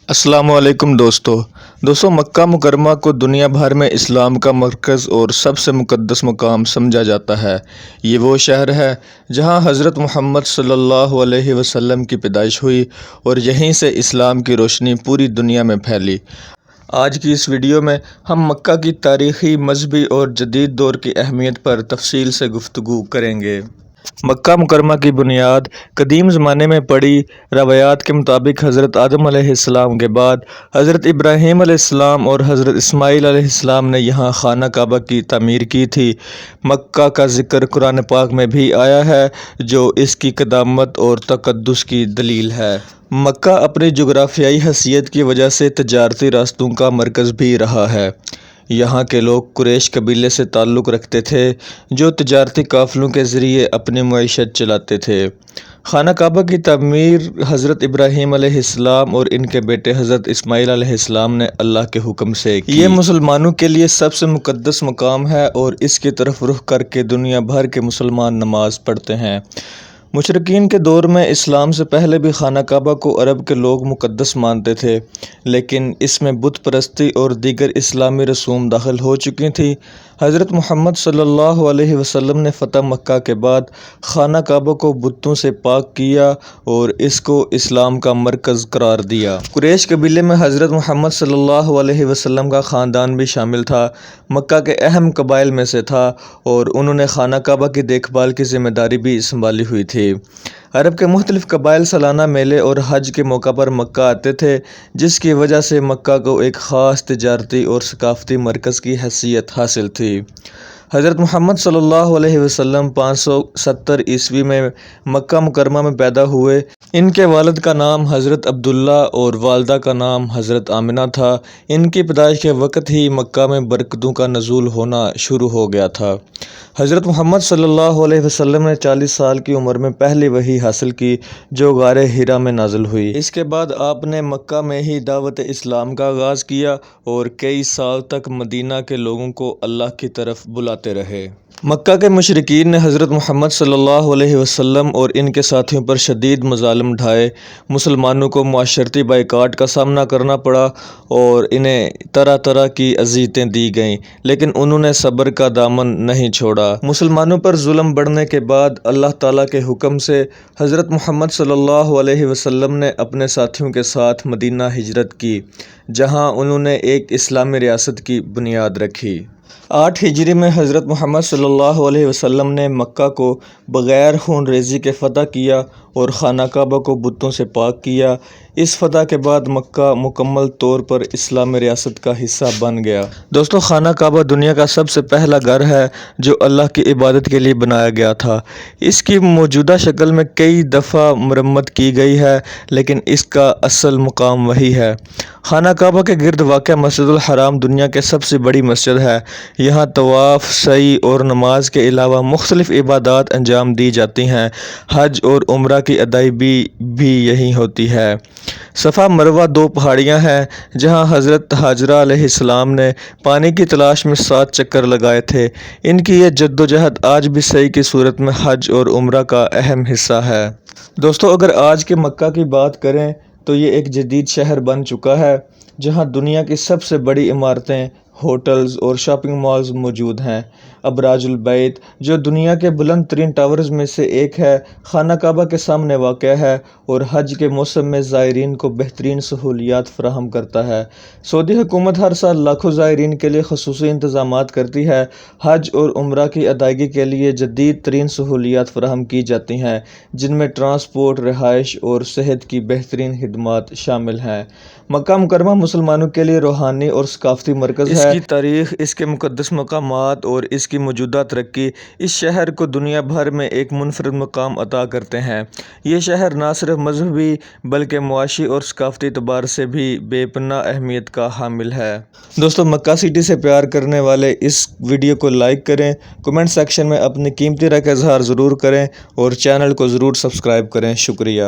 السلام علیکم دوستو مکہ مکرمہ کو دنیا بھر میں اسلام کا مرکز اور سب سے مقدس مقام سمجھا جاتا ہے۔ یہ وہ شہر ہے جہاں حضرت محمد صلی اللہ علیہ وسلم کی پیدائش ہوئی اور یہیں سے اسلام کی روشنی پوری دنیا میں پھیلی۔ آج کی اس ویڈیو میں ہم مکہ کی تاریخی، مذہبی اور جدید دور کی اہمیت پر تفصیل سے گفتگو کریں گے۔ مکہ مکرمہ کی بنیاد قدیم زمانے میں پڑی۔ روایات کے مطابق حضرت آدم علیہ السلام کے بعد حضرت ابراہیم علیہ السلام اور حضرت اسماعیل علیہ السلام نے یہاں خانہ کعبہ کی تعمیر کی تھی۔ مکہ کا ذکر قرآن پاک میں بھی آیا ہے جو اس کی قدامت اور تقدس کی دلیل ہے۔ مکہ اپنی جغرافیائی حیثیت کی وجہ سے تجارتی راستوں کا مرکز بھی رہا ہے۔ یہاں کے لوگ قریش قبیلے سے تعلق رکھتے تھے جو تجارتی قافلوں کے ذریعے اپنی معیشت چلاتے تھے۔ خانہ کعبہ کی تعمیر حضرت ابراہیم علیہ السلام اور ان کے بیٹے حضرت اسماعیل علیہ السلام نے اللہ کے حکم سے کی۔ یہ مسلمانوں کے لیے سب سے مقدس مقام ہے اور اس کی طرف رخ کر کے دنیا بھر کے مسلمان نماز پڑھتے ہیں۔ مشرکین کے دور میں اسلام سے پہلے بھی خانہ کعبہ کو عرب کے لوگ مقدس مانتے تھے، لیکن اس میں بت پرستی اور دیگر اسلامی رسوم داخل ہو چکی تھیں۔ حضرت محمد صلی اللہ علیہ وسلم نے فتح مکہ کے بعد خانہ کعبہ کو بتوں سے پاک کیا اور اس کو اسلام کا مرکز قرار دیا۔ قریش قبیلے میں حضرت محمد صلی اللہ علیہ وسلم کا خاندان بھی شامل تھا، مکہ کے اہم قبائل میں سے تھا اور انہوں نے خانہ کعبہ کی دیکھ بھال کی ذمہ داری بھی سنبھالی ہوئی تھی۔ عرب کے مختلف قبائل سالانہ میلے اور حج کے موقع پر مکہ آتے تھے، جس کی وجہ سے مکہ کو ایک خاص تجارتی اور ثقافتی مرکز کی حیثیت حاصل تھی۔ حضرت محمد صلی اللہ علیہ وسلم 570 عیسوی میں مکہ مکرمہ میں پیدا ہوئے۔ ان کے والد کا نام حضرت عبداللہ اور والدہ کا نام حضرت آمنہ تھا۔ ان کی پیدائش کے وقت ہی مکہ میں برکتوں کا نزول ہونا شروع ہو گیا تھا۔ حضرت محمد صلی اللہ علیہ وسلم نے 40 سال کی عمر میں پہلی وحی حاصل کی جو غار حرا میں نازل ہوئی۔ اس کے بعد آپ نے مکہ میں ہی دعوت اسلام کا آغاز کیا اور کئی سال تک مدینہ کے لوگوں کو اللہ کی طرف بلاتے رہے۔ مکہ کے مشرکین نے حضرت محمد صلی اللہ علیہ وسلم اور ان کے ساتھیوں پر شدید مظالم ڈھائے۔ مسلمانوں کو معاشرتی بائیکاٹ کا سامنا کرنا پڑا اور انہیں طرح طرح کی اذیتیں دی گئیں، لیکن انہوں نے صبر کا دامن نہیں چھوڑا۔ مسلمانوں پر ظلم بڑھنے کے بعد اللہ تعالیٰ کے حکم سے حضرت محمد صلی اللہ علیہ وسلم نے اپنے ساتھیوں کے ساتھ مدینہ ہجرت کی، جہاں انہوں نے ایک اسلامی ریاست کی بنیاد رکھی۔ 8 ہجری میں حضرت محمد صلی اللہ علیہ وسلم نے مکہ کو بغیر خون ریزی کے فتح کیا اور خانہ کعبہ کو بتوں سے پاک کیا۔ اس فتح کے بعد مکہ مکمل طور پر اسلامی ریاست کا حصہ بن گیا۔ دوستو، خانہ کعبہ دنیا کا سب سے پہلا گھر ہے جو اللہ کی عبادت کے لیے بنایا گیا تھا۔ اس کی موجودہ شکل میں کئی دفعہ مرمت کی گئی ہے، لیکن اس کا اصل مقام وہی ہے۔ خانہ کعبہ کے گرد واقع مسجد الحرام دنیا کی سب سے بڑی مسجد ہے۔ یہاں طواف، سعی اور نماز کے علاوہ مختلف عبادات انجام دی جاتی ہیں۔ حج اور عمرہ کی ادائیگی بھی یہیں ہوتی ہے۔ صفا مروہ 2 پہاڑیاں ہیں جہاں حضرت ہاجرہ علیہ السلام نے پانی کی تلاش میں 7 چکر لگائے تھے۔ ان کی یہ جدوجہد آج بھی سعی کی صورت میں حج اور عمرہ کا اہم حصہ ہے۔ دوستو، اگر آج کے مکہ کی بات کریں تو یہ ایک جدید شہر بن چکا ہے جہاں دنیا کی سب سے بڑی عمارتیں، ہوٹلز اور شاپنگ مالز موجود ہیں۔ ابراج البیت، جو دنیا کے بلند ترین ٹاورز میں سے ایک ہے، خانہ کعبہ کے سامنے واقع ہے اور حج کے موسم میں زائرین کو بہترین سہولیات فراہم کرتا ہے۔ سعودی حکومت ہر سال لاکھوں زائرین کے لیے خصوصی انتظامات کرتی ہے۔ حج اور عمرہ کی ادائیگی کے لیے جدید ترین سہولیات فراہم کی جاتی ہیں، جن میں ٹرانسپورٹ، رہائش اور صحت کی بہترین خدمات شامل ہیں۔ مکہ مکرمہ مسلمانوں کے لیے روحانی اور ثقافتی مرکز ہے۔ اس کی تاریخ، اس کے مقدس مقامات اور اس کی موجودہ ترقی اس شہر کو دنیا بھر میں ایک منفرد مقام عطا کرتے ہیں۔ یہ شہر نہ صرف مذہبی بلکہ معاشی اور ثقافتی اعتبار سے بھی بے پناہ اہمیت کا حامل ہے۔ دوستو، مکہ سٹی سے پیار کرنے والے اس ویڈیو کو لائک کریں، کمنٹ سیکشن میں اپنی قیمتی رائے کا اظہار ضرور کریں اور چینل کو ضرور سبسکرائب کریں۔ شکریہ۔